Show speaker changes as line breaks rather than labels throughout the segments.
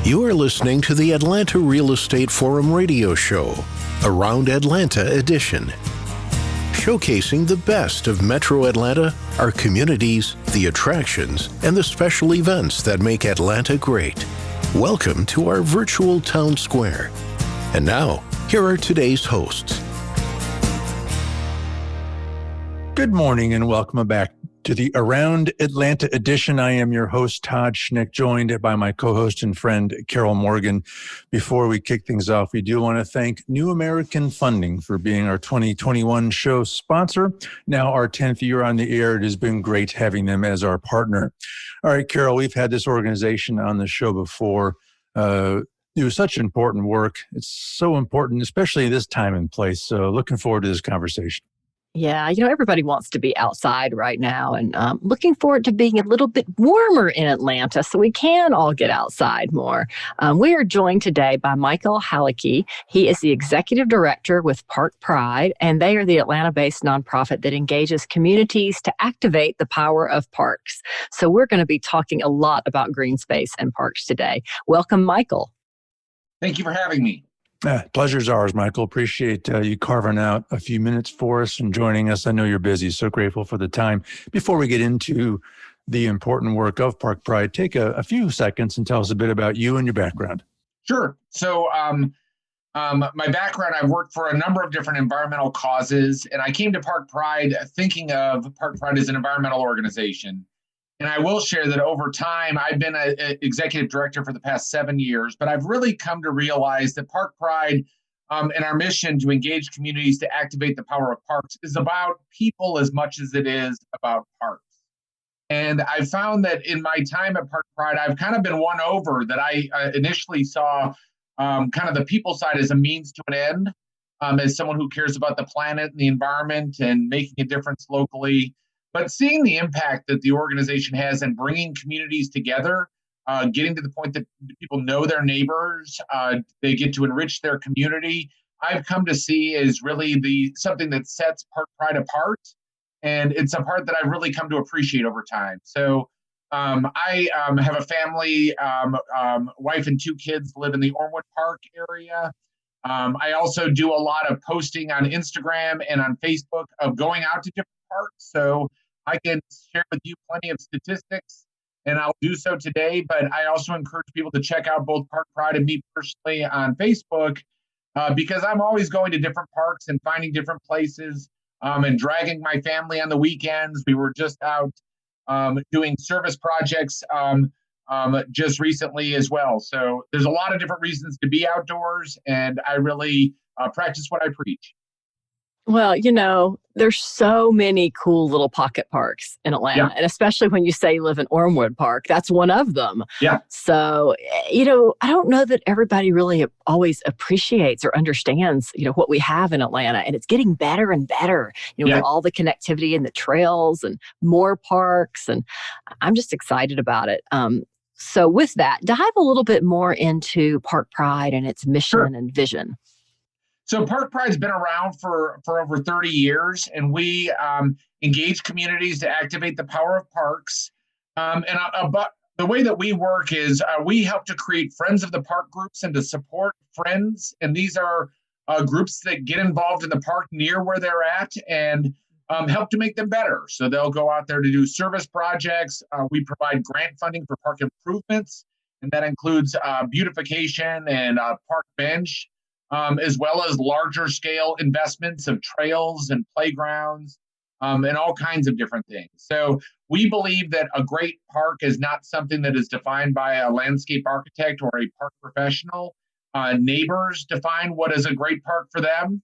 You are listening to the Atlanta Real Estate Forum radio show, Around Atlanta edition. Showcasing the best of Metro Atlanta, our communities, the attractions, and the special events that make Atlanta great. Welcome to our virtual town square. And now, here are today's hosts.
Good morning and welcome back to the Around Atlanta edition. I am your host, Todd Schnick, joined by my co-host and friend, Carol Morgan. Before we kick things off, we do want to thank New American Funding for being our 2021 show sponsor. Now our 10th year on the air. It has been great having them as our partner. All right, Carol, we've had this organization on the show before. Do such important work. It's so important, especially this time and place. So looking forward to this conversation.
Yeah, everybody wants to be outside right now and looking forward to being a little bit warmer in Atlanta so we can all get outside more. We are joined today by Michael Halicki. He is the executive director with Park Pride, and they are the Atlanta-based nonprofit that engages communities to activate the power of parks. So we're going to be talking a lot about Greenspace and parks today. Welcome, Michael.
Thank you for having me.
Pleasure's ours, Michael. Appreciate you carving out a few minutes for us and joining us. I know you're busy, so grateful for the time. Before we get into the important work of Park Pride, take a few seconds and tell us a bit about you and your background.
Sure. So my background, I've worked for a number of different environmental causes, and I came to Park Pride thinking of Park Pride as an environmental organization. And I will share that over time, I've been an executive director for the past 7 years, but I've really come to realize that Park Pride and our mission to engage communities to activate the power of parks is about people as much as it is about parks. And I found that in my time at Park Pride, I've kind of been won over that I initially saw kind of the people side as a means to an end, as someone who cares about the planet and the environment and making a difference locally. But seeing the impact that the organization has in bringing communities together, getting to the point that people know their neighbors, they get to enrich their community, I've come to see is really something that sets Park Pride apart. And it's a part that I've really come to appreciate over time. So I have a family, wife and 2 kids live in the Ormwood Park area. I also do a lot of posting on Instagram and on Facebook of going out to different parks. So I can share with you plenty of statistics, and I'll do so today. But I also encourage people to check out both Park Pride and me personally on Facebook because I'm always going to different parks and finding different places and dragging my family on the weekends. We were just out doing service projects just recently as well. So there's a lot of different reasons to be outdoors, and I really practice what I preach.
Well, there's so many cool little pocket parks in Atlanta, and especially when you say you live in Ormwood Park, that's one of them.
Yeah.
So, I don't know that everybody really always appreciates or understands, what we have in Atlanta, and it's getting better and better, with all the connectivity and the trails and more parks, and I'm just excited about it. So with that, dive a little bit more into Park Pride and its mission and vision.
So Park Pride's been around for over 30 years, and we engage communities to activate the power of parks. But the way that we work is we help to create Friends of the Park groups and to support friends. And these are groups that get involved in the park near where they're at and help to make them better. So they'll go out there to do service projects. We provide grant funding for park improvements, and that includes beautification and park bench. As well as larger scale investments of trails and playgrounds and all kinds of different things. So we believe that a great park is not something that is defined by a landscape architect or a park professional. Neighbors define what is a great park for them.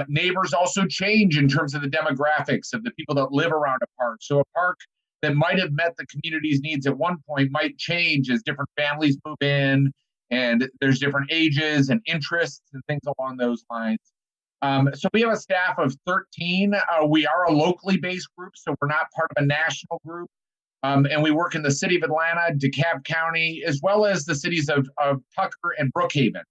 Neighbors also change in terms of the demographics of the people that live around a park. So a park that might have met the community's needs at one point might change as different families move in. And there's different ages and interests and things along those lines. So we have a staff of 13. We are a locally based group, so we're not part of a national group. And we work in the city of Atlanta, DeKalb County, as well as the cities of Tucker and Brookhaven.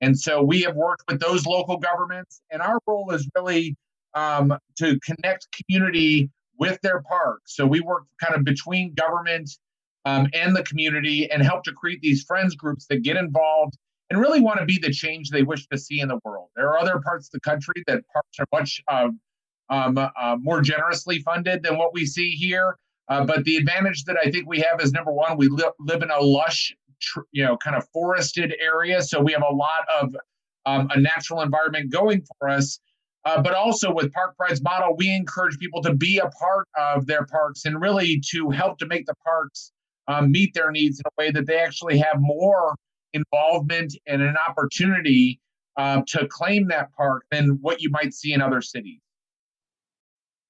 And so we have worked with those local governments. And our role is really to connect community with their parks. So we work kind of between government and the community, and help to create these friends groups that get involved and really want to be the change they wish to see in the world. There are other parts of the country that parks are much more generously funded than what we see here. But the advantage that I think we have is, number one, we live in a lush, kind of forested area. So we have a lot of a natural environment going for us. But also with Park Pride's model, we encourage people to be a part of their parks and really to help to make the parks meet their needs in a way that they actually have more involvement and an opportunity to claim that park than what you might see in other cities.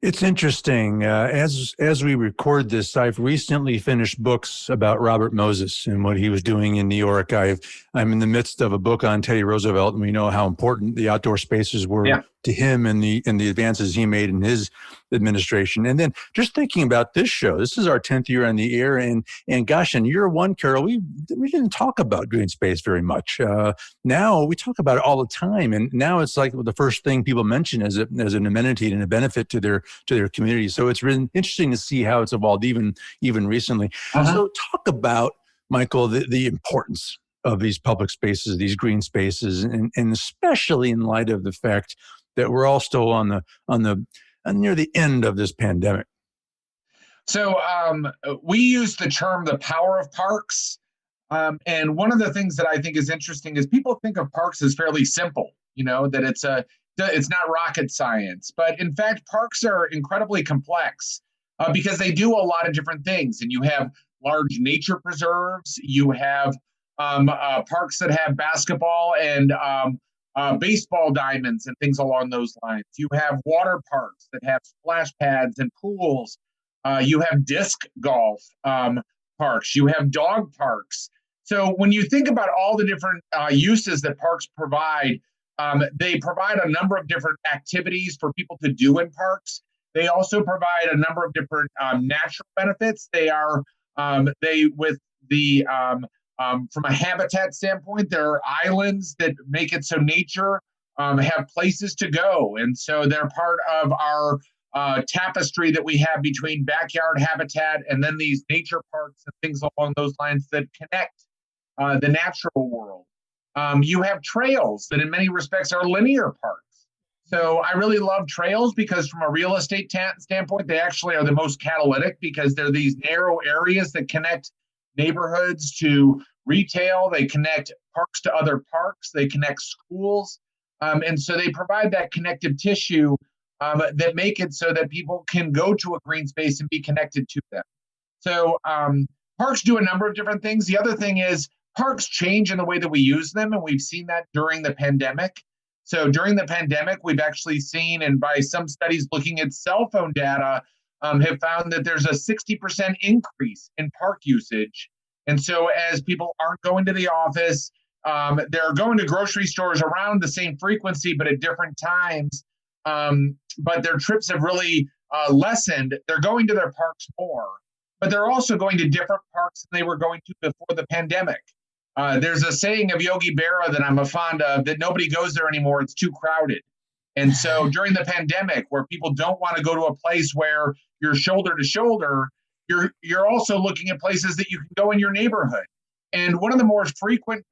It's interesting. As we record this, I've recently finished books about Robert Moses and what he was doing in New York. I'm in the midst of a book on Teddy Roosevelt, and we know how important the outdoor spaces were to him and the advances he made in his administration. And then just thinking about this show, this is our 10th year on the air, and gosh, in year one, Carol, we didn't talk about Greenspace very much. Now we talk about it all the time, and now it's like the first thing people mention as an amenity and a benefit to their community. So it's really interesting to see how it's evolved even recently. So talk about, Michael, the importance of these public spaces, these green spaces, and especially in light of the fact that we're all still near the end of this pandemic.
So we use the term the power of parks. And one of the things that I think is interesting is people think of parks as fairly simple, that it's not rocket science. But in fact, parks are incredibly complex because they do a lot of different things. And you have large nature preserves, you have parks that have basketball and baseball diamonds and things along those lines. You have water parks that have splash pads and pools. You have disc golf parks. You have dog parks. So when you think about all the different uses that parks provide, they provide a number of different activities for people to do in parks. They also provide a number of different natural benefits. From a habitat standpoint, there are islands that make it so nature have places to go. And so they're part of our tapestry that we have between backyard habitat and then these nature parks and things along those lines that connect the natural world. You have trails that in many respects are linear parks. So I really love trails because from a real estate standpoint, they actually are the most catalytic because they're these narrow areas that connect neighborhoods to retail. They connect parks to other parks. They connect schools. And so they provide that connective tissue that make it so that people can go to a green space and be connected to them. So parks do a number of different things. The other thing is parks change in the way that we use them, and we've seen that during the pandemic. So during the pandemic, we've actually seen, and by some studies looking at cell phone data, have found that there's a 60% increase in park usage. And so as people aren't going to the office, they're going to grocery stores around the same frequency, but at different times. But their trips have really lessened. They're going to their parks more, but they're also going to different parks than they were going to before the pandemic. There's a saying of Yogi Berra that I'm fond of, that nobody goes there anymore. It's too crowded. And so during the pandemic, where people don't want to go to a place where you're shoulder to shoulder, you're also looking at places that you can go in your neighborhood. And one of the more frequent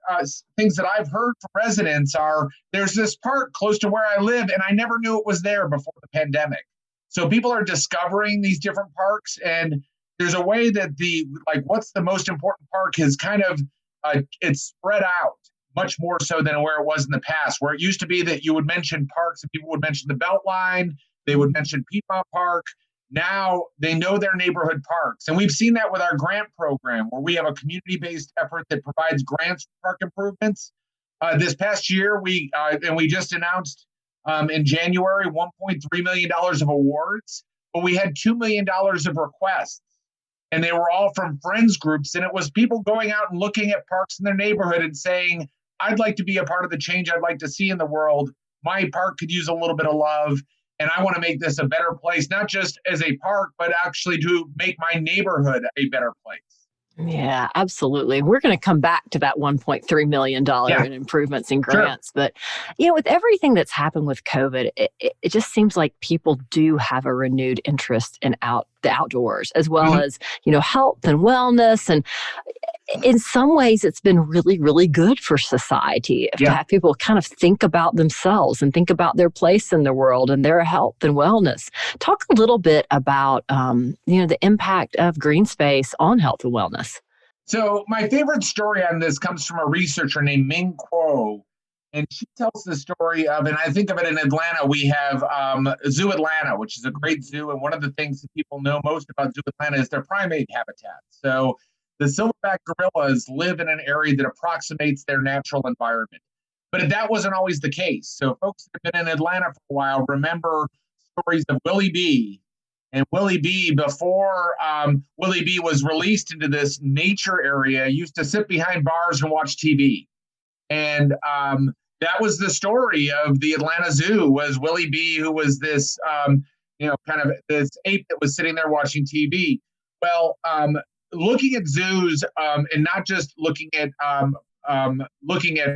things that I've heard from residents are, there's this park close to where I live, and I never knew it was there before the pandemic. So people are discovering these different parks, and there's a way that what's the most important park is kind of, it's spread out much more so than where it was in the past, where it used to be that you would mention parks and people would mention the Beltline, they would mention Piedmont Park. Now they know their neighborhood parks. And we've seen that with our grant program, where we have a community-based effort that provides grants for park improvements. This past year, we just announced in January $1.3 million of awards, but we had $2 million of requests. And they were all from friends groups. And it was people going out and looking at parks in their neighborhood and saying, I'd like to be a part of the change I'd like to see in the world. My park could use a little bit of love. And I want to make this a better place, not just as a park, but actually to make my neighborhood a better place.
Yeah, absolutely. We're going to come back to that $1.3 million
Yeah,
in improvements and
sure.
grants. But, with everything that's happened with COVID, it just seems like people do have a renewed interest in the outdoors, as well
Mhm.
as, health and wellness. And in some ways, it's been really, really good for society to
Yeah.
have people kind of think about themselves and think about their place in the world and their health and wellness. Talk a little bit about, the impact of Greenspace on health and wellness.
So my favorite story on this comes from a researcher named Ming Kuo. And she tells the story of, and I think of it in Atlanta, we have Zoo Atlanta, which is a great zoo. And one of the things that people know most about Zoo Atlanta is their primate habitat. So the silverback gorillas live in an area that approximates their natural environment. But that wasn't always the case. So folks that have been in Atlanta for a while remember stories of Willie B. And Willie B, before Willie B was released into this nature area, used to sit behind bars and watch TV. And that was the story of the Atlanta Zoo, was Willie B, who was this, kind of this ape that was sitting there watching TV. Well, looking at zoos and not just looking at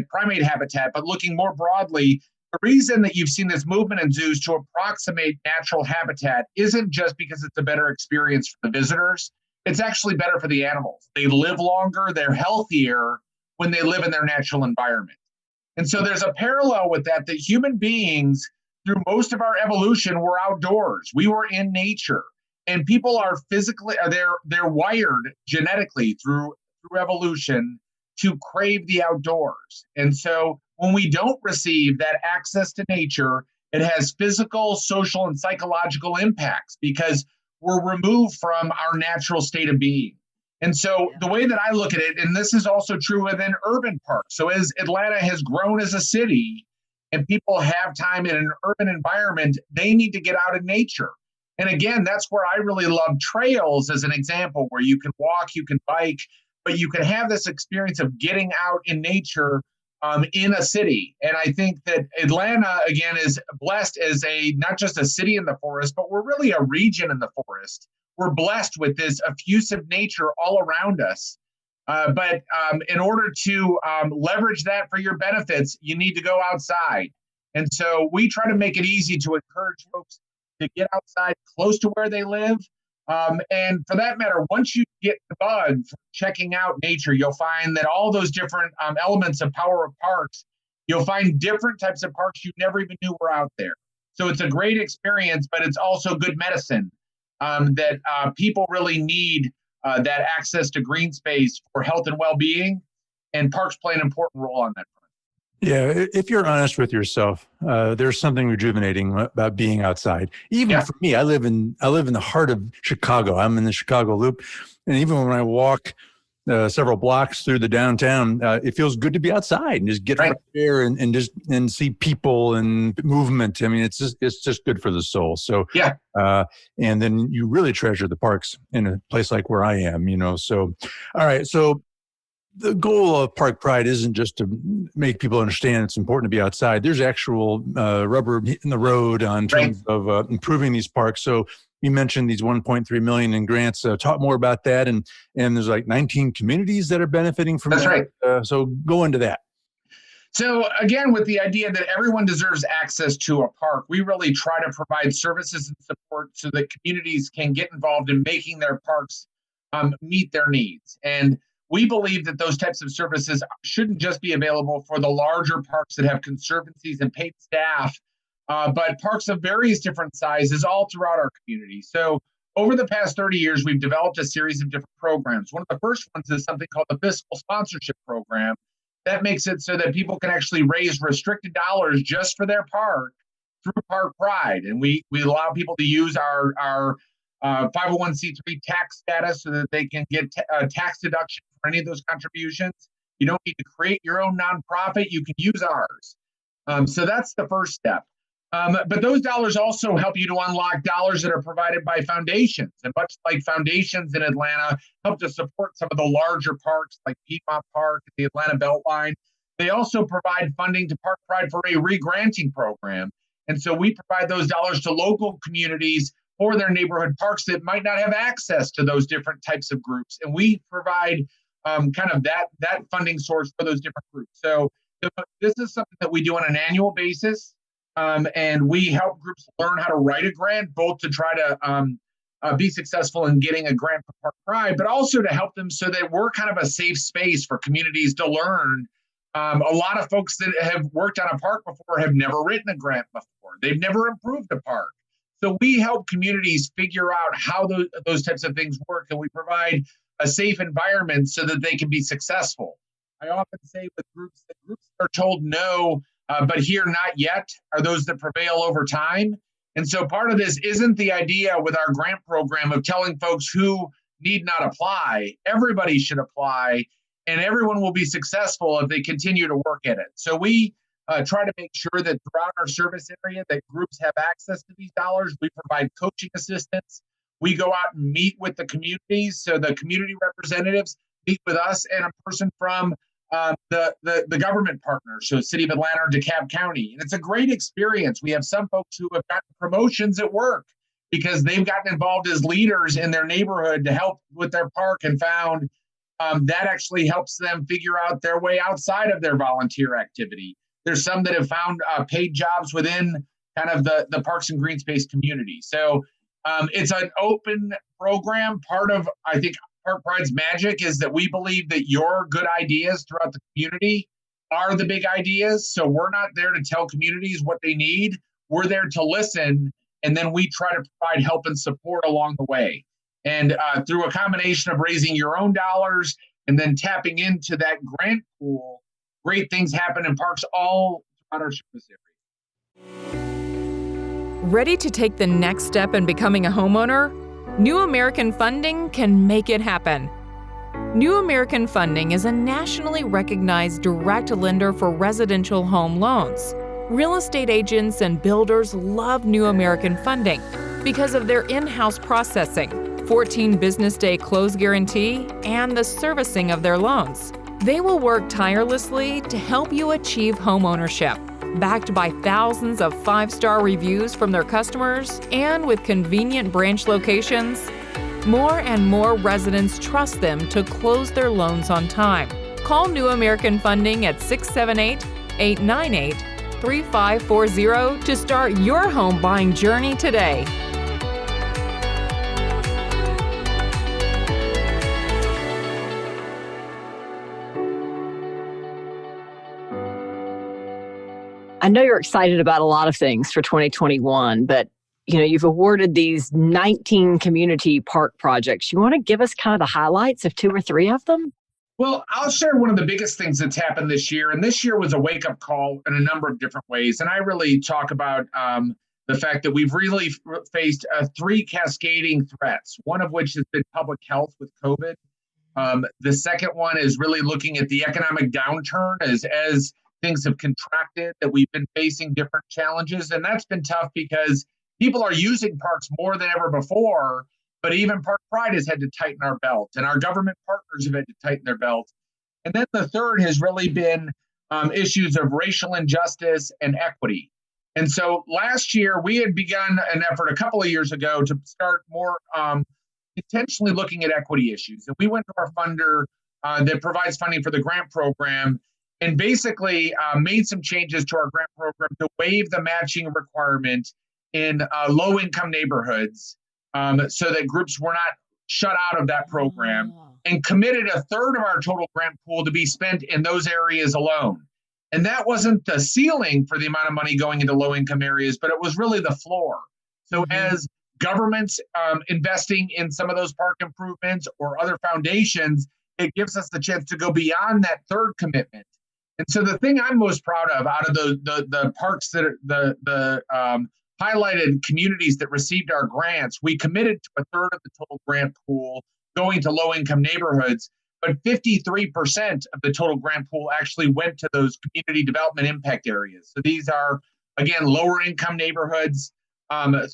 primate habitat, but looking more broadly, the reason that you've seen this movement in zoos to approximate natural habitat isn't just because it's a better experience for the visitors. It's actually better for the animals. They live longer, they're healthier when they live in their natural environment. And so there's a parallel with that human beings, through most of our evolution, were outdoors. We were in nature. And people are physically, they're wired genetically through evolution to crave the outdoors. And so when we don't receive that access to nature, it has physical, social, and psychological impacts because we're removed from our natural state of being. And so the way that I look at it, and this is also true within urban parks. So as Atlanta has grown as a city and people have time in an urban environment, they need to get out in nature. And again, that's where I really love trails as an example, where you can walk, you can bike, but you can have this experience of getting out in nature in a city. And I think that Atlanta, again, is blessed as not just a city in the forest, but we're really a region in the forest. We're blessed with this effusive nature all around us. But in order to leverage that for your benefits, you need to go outside. And so we try to make it easy to encourage folks to get outside close to where they live. And for that matter, once you get the bug for checking out nature, you'll find that all those different elements of Power of Parks, you'll find different types of parks you never even knew were out there. So it's a great experience, but it's also good medicine that people really need that access to green space for health and well-being, and parks play an important role on that front.
Yeah, if you're honest with yourself, there's something rejuvenating about being outside. Even for me, I live in the heart of Chicago. I'm in the Chicago Loop, and even when I walk several blocks through the downtown, it feels good to be outside and just get fresh air and see people and movement. I mean, it's just good for the soul. So and then you really treasure the parks in a place like where I am. So all right, so. The goal of Park Pride isn't just to make people understand it's important to be outside. There's actual rubber in the road in terms of improving these parks. So you mentioned these 1.3 million in grants. Talk more about that. And there's like 19 communities that are benefiting from that.
Right.
So go into that.
So again, with the idea that everyone deserves access to a park, we really try to provide services and support so that communities can get involved in making their parks meet their needs. And we believe that those types of services shouldn't just be available for the larger parks that have conservancies and paid staff, but parks of various different sizes all throughout our community. So over the past 30 years, we've developed a series of different programs. One of the first ones is something called the Fiscal Sponsorship Program. That makes it so that people can actually raise restricted dollars just for their park through Park Pride. And we allow people to use our 501c3 tax status so that they can get a tax deduction for any of those contributions. You don't need to create your own nonprofit. You can use ours. So that's the first step. But those dollars also help you to unlock dollars that are provided by foundations. And much like foundations in Atlanta help to support some of the larger parks like Piedmont Park, the Atlanta Beltline, they also provide funding to Park Pride for a re-granting program. And so we provide those dollars to local communities for their neighborhood parks that might not have access to those different types of groups. And we provide kind of that funding source for those different groups. So this is something that we do on an annual basis. And we help groups learn how to write a grant, both to try to be successful in getting a grant for Park Pride, but also to help them so that we're kind of a safe space for communities to learn. A lot of folks that have worked on a park before have never written a grant before. They've never improved a park. So we help communities figure out how those types of things work, and we provide a safe environment so that they can be successful. I often say with groups that groups are told no, but here not yet are those that prevail over time. And so part of this isn't the idea with our grant program of telling folks who need not apply. Everybody should apply, and everyone will be successful if they continue to work at it. So we try to make sure that throughout our service area that groups have access to these dollars. We provide coaching assistance. We go out and meet with the communities. So the community representatives meet with us and a person from the government partners, so City of Atlanta or DeKalb County. And it's a great experience. We have some folks who have gotten promotions at work because they've gotten involved as leaders in their neighborhood to help with their park and found that actually helps them figure out their way outside of their volunteer activity. There's some that have found paid jobs within kind of the Parks and Greenspace community. So it's an open program. Part of, I think, Park Pride's magic is that we believe that your good ideas throughout the community are the big ideas. So we're not there to tell communities what they need. We're there to listen, and then we try to provide help and support along the way. And through a combination of raising your own dollars and then tapping into that grant pool, great things happen in parks all throughout our service area.
Ready to take the next step in becoming a homeowner? New American Funding can make it happen. New American Funding is a nationally recognized direct lender for residential home loans. Real estate agents and builders love New American Funding because of their in-house processing, 14 business day close guarantee, and the servicing of their loans. They will work tirelessly to help you achieve home ownership. Backed by thousands of 5-star reviews from their customers and with convenient branch locations, more and more residents trust them to close their loans on time. Call New American Funding at 678-898-3540 to start your home buying journey today.
I know you're excited about a lot of things for 2021, but you've awarded these 19 community park projects. You want to give us kind of the highlights of 2 or 3 of them?
Well, I'll share one of the biggest things that's happened this year. And this year was a wake-up call in a number of different ways. And I really talk about the fact that we've really faced 3 cascading threats, one of which has been public health with COVID. The second one is really looking at the economic downturn as things have contracted, that we've been facing different challenges. And that's been tough because people are using parks more than ever before, but even Park Pride has had to tighten our belt, and our government partners have had to tighten their belt. And then the third has really been issues of racial injustice and equity. And so last year, we had begun an effort a couple of years ago to start more intentionally looking at equity issues. And we went to our funder that provides funding for the grant program and basically made some changes to our grant program to waive the matching requirement in low-income neighborhoods so that groups were not shut out of that program, and committed a third of our total grant pool to be spent in those areas alone. And that wasn't the ceiling for the amount of money going into low-income areas, but it was really the floor. So as governments investing in some of those park improvements or other foundations, it gives us the chance to go beyond that third commitment. And so the thing I'm most proud of out of the parks that are the highlighted communities that received our grants, we committed to a third of the total grant pool going to low-income neighborhoods, but 53% of the total grant pool actually went to those community development impact areas. So these are, again, lower-income neighborhoods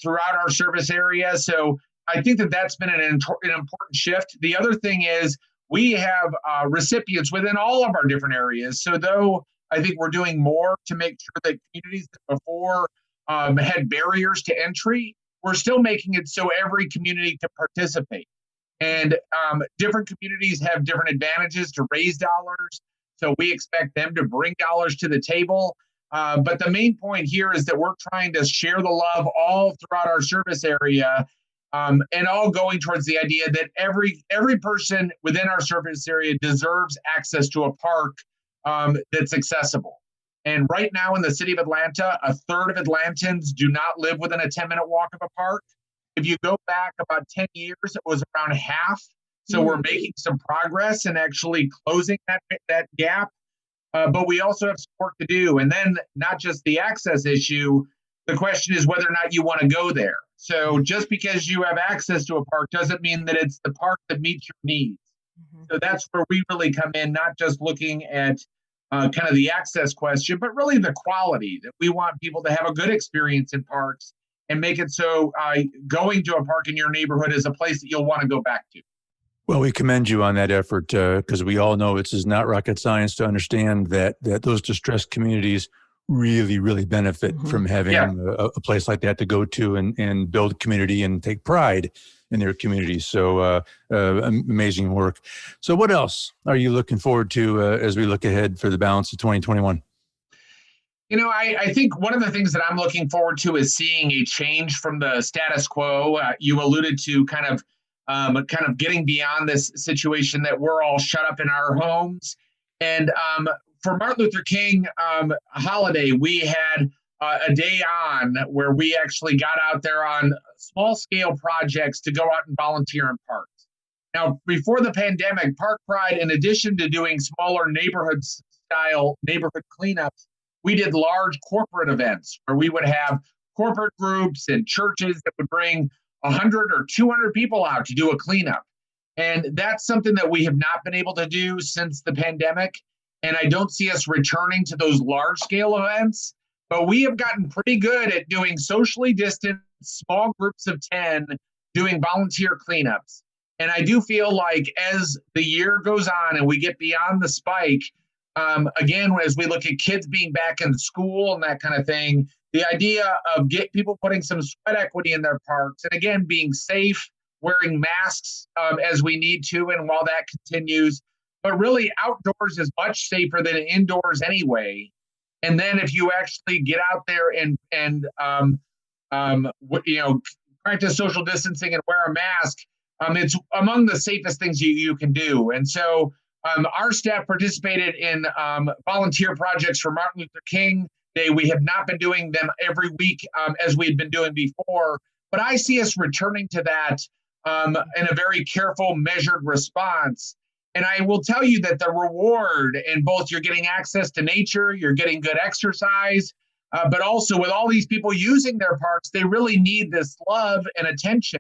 throughout our service area. So I think that that's been an important shift. The other thing is, we have recipients within all of our different areas. So though I think we're doing more to make sure that communities that before had barriers to entry, we're still making it so every community can participate. And different communities have different advantages to raise dollars. So we expect them to bring dollars to the table. But the main point here is that we're trying to share the love all throughout our service area, and all going towards the idea that every person within our service area deserves access to a park that's accessible. And right now in the city of Atlanta, a third of Atlantans do not live within a 10-minute walk of a park. If you go back about 10 years, it was around half. So we're making some progress and actually closing that gap. But we also have some work to do. And then not just the access issue, the question is whether or not you want to go there. So just because you have access to a park doesn't mean that it's the park that meets your needs. So that's where we really come in, not just looking at kind of the access question, but really the quality, that we want people to have a good experience in parks and make it so going to a park in your neighborhood is a place that you'll want to go back to.
Well, we commend you on that effort because we all know this is not rocket science to understand that those distressed communities really, really benefit from having a place like that to go to and build community and take pride in their communities. So amazing work. So what else are you looking forward to as we look ahead for the balance of 2021?
You know, I think one of the things that I'm looking forward to is seeing a change from the status quo. You alluded to kind of getting beyond this situation that we're all shut up in our homes. And for Martin Luther King holiday, we had a day on where we actually got out there on small scale projects to go out and volunteer in parks. Now, before the pandemic, Park Pride, in addition to doing smaller neighborhood cleanups, we did large corporate events where we would have corporate groups and churches that would bring 100 or 200 people out to do a cleanup. And that's something that we have not been able to do since the pandemic. And I don't see us returning to those large scale events, but we have gotten pretty good at doing socially distant, small groups of 10, doing volunteer cleanups. And I do feel like as the year goes on and we get beyond the spike, again, as we look at kids being back in school and that kind of thing, the idea of people putting some sweat equity in their parks, and again, being safe, wearing masks as we need to, and while that continues, but really outdoors is much safer than indoors anyway. And then if you actually get out there and practice social distancing and wear a mask, it's among the safest things you can do. And so our staff participated in volunteer projects for Martin Luther King Day. We have not been doing them every week as we had been doing before, but I see us returning to that in a very careful, measured response. And I will tell you that the reward in both you're getting access to nature, you're getting good exercise, but also with all these people using their parks, they really need this love and attention.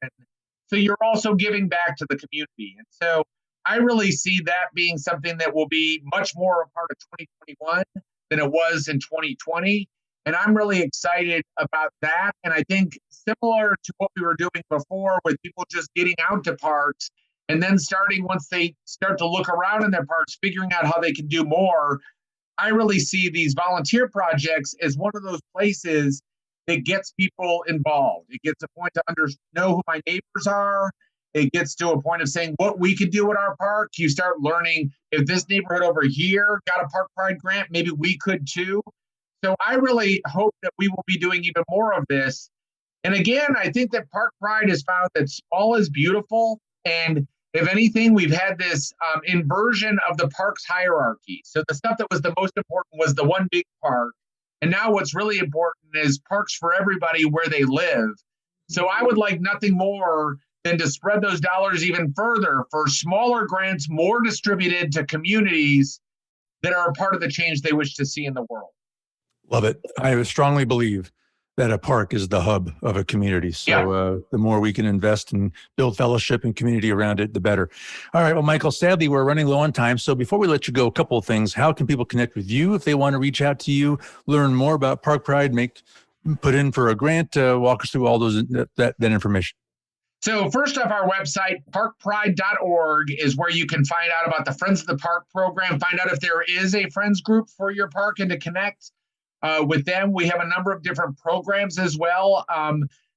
So you're also giving back to the community. And so I really see that being something that will be much more a part of 2021 than it was in 2020. And I'm really excited about that. And I think similar to what we were doing before with people just getting out to parks and then once they start to look around in their parks, figuring out how they can do more, I really see these volunteer projects as one of those places that gets people involved. It gets a point to know who my neighbors are. It gets to a point of saying what we could do at our park. You start learning if this neighborhood over here got a Park Pride grant, maybe we could too. So I really hope that we will be doing even more of this. And again, I think that Park Pride has found that small is beautiful. And if anything, we've had this inversion of the park's hierarchy. So the stuff that was the most important was the one big park. And now what's really important is parks for everybody where they live. So I would like nothing more than to spread those dollars even further for smaller grants, more distributed to communities that are a part of the change they wish to see in the world.
Love it. I strongly believe that a park is the hub of a community. So the more we can invest and build fellowship and community around it, the better. All right. Well, Michael, sadly, we're running low on time. So before we let you go, a couple of things. How can people connect with you if they want to reach out to you, learn more about Park Pride, put in for a grant? Walk us through all that information.
So first off, our website, parkpride.org, is where you can find out about the Friends of the Park program, find out if there is a friends group for your park and to connect with them. We have a number of different programs as well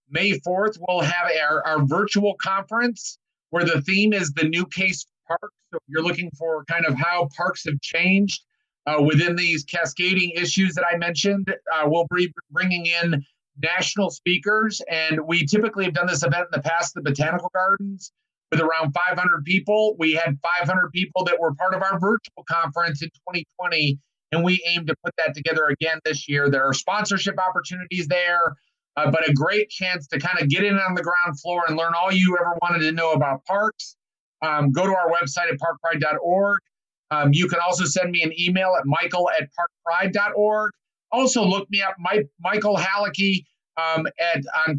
May 4th, we'll have our virtual conference where the theme is the new case for parks. So if you're looking for kind of how parks have changed within these cascading issues that I mentioned, we'll be bringing in national speakers. And we typically have done this event in the past, the Botanical Gardens, with around 500 people. We had 500 people that were part of our virtual conference in 2020, and we aim to put that together again this year. There are sponsorship opportunities there, but a great chance to kind of get in on the ground floor and learn all you ever wanted to know about parks. Go to our website at parkpride.org. You can also send me an email at michael@parkpride.org. Also look me up, Michael Halicki, on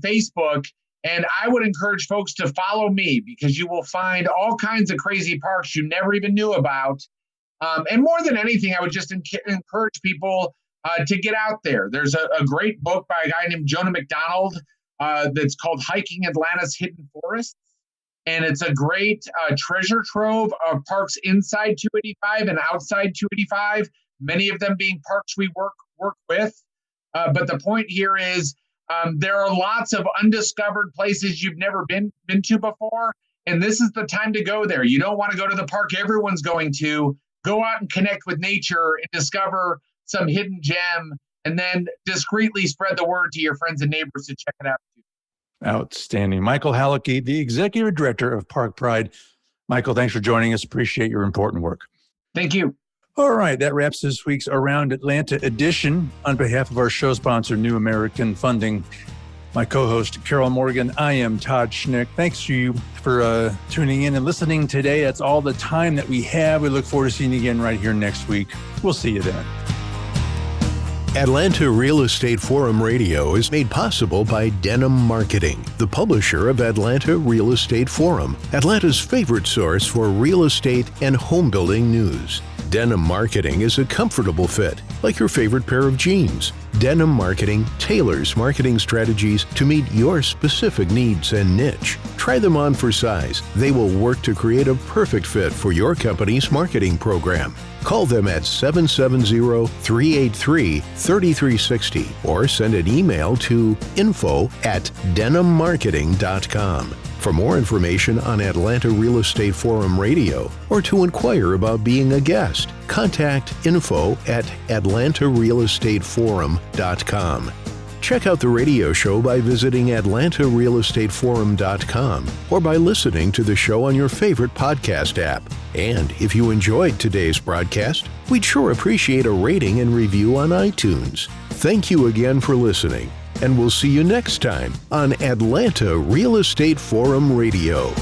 Facebook. And I would encourage folks to follow me because you will find all kinds of crazy parks you never even knew about. And more than anything, I would just encourage people to get out there. There's a great book by a guy named Jonah McDonald that's called Hiking Atlanta's Hidden Forests. And it's a great treasure trove of parks inside 285 and outside 285, many of them being parks we work with. But the point here is there are lots of undiscovered places you've never been to before. And this is the time to go there. You don't want to go to the park everyone's going to. Go out and connect with nature and discover some hidden gem, and then discreetly spread the word to your friends and neighbors to check it out.
Outstanding. Michael Halicki, the Executive Director of Park Pride. Michael, thanks for joining us. Appreciate your important work.
Thank you.
All right, that wraps this week's Around Atlanta edition. On behalf of our show sponsor, New American Funding, my co-host, Carol Morgan, I am Todd Schnick. Thanks to you for tuning in and listening today. That's all the time that we have. We look forward to seeing you again right here next week. We'll see you then.
Atlanta Real Estate Forum Radio is made possible by Denim Marketing, the publisher of Atlanta Real Estate Forum, Atlanta's favorite source for real estate and home building news. Denim Marketing is a comfortable fit, like your favorite pair of jeans. Denim Marketing tailors marketing strategies to meet your specific needs and niche. Try them on for size. They will work to create a perfect fit for your company's marketing program. Call them at 770-383-3360 or send an email to info@denimmarketing.com. For more information on Atlanta Real Estate Forum Radio or to inquire about being a guest, contact info@atlantarealestateforum.com. Check out the radio show by visiting atlantarealestateforum.com or by listening to the show on your favorite podcast app. And if you enjoyed today's broadcast, we'd sure appreciate a rating and review on iTunes. Thank you again for listening, and we'll see you next time on Atlanta Real Estate Forum Radio.